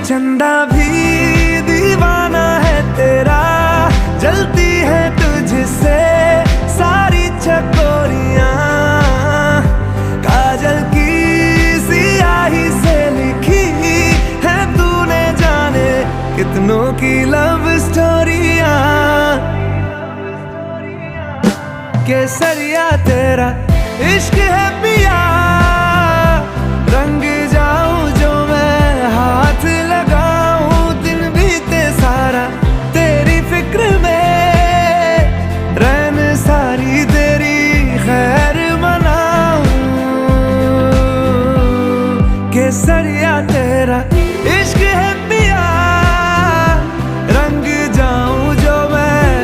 चंदा भी दीवाना है तेरा, जलती है तुझसे सारी चकोरियां। काजल की सियाही से लिखी है तूने जाने कितनों की लव स्टोरियां। केसरिया तेरा इश्क है पिया, रंग जाऊं जो मैं हाथ लगाऊं, दिन बीते सारा तेरी फिक्र में, रैन सारी तेरी खैर मनाऊं। केसरिया तेरा